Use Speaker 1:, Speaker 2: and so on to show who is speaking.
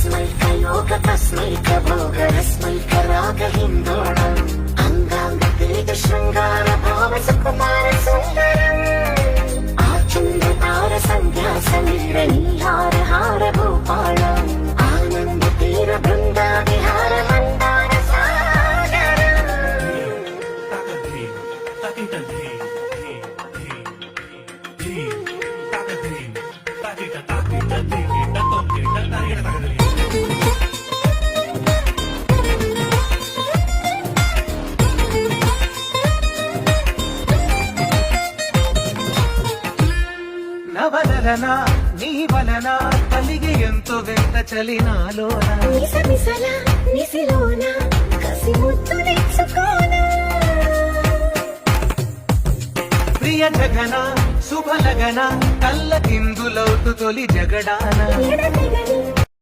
Speaker 1: तस्मै भोगरस्मै रागहिन्दोळम् अङ्गाङ्गतेज शृङ्गार भाव सुकुमार सुन्दरम् आचन्द्रतार सन्ध्या समीर नीहार हार भूपालम् आनन्द तीर बृन्दा विहार मन्दार
Speaker 2: నవలన నీ వలన కలిగి ఎంతో వింత చలినాలోన
Speaker 1: నిసమిసల నిసిలోన కసి ముద్దు నేర్చుకోన
Speaker 2: ప్రియ జగన శుభలగన కళ్ళ కిందులవుతు తొలి జగడాన
Speaker 1: ఎడతెగని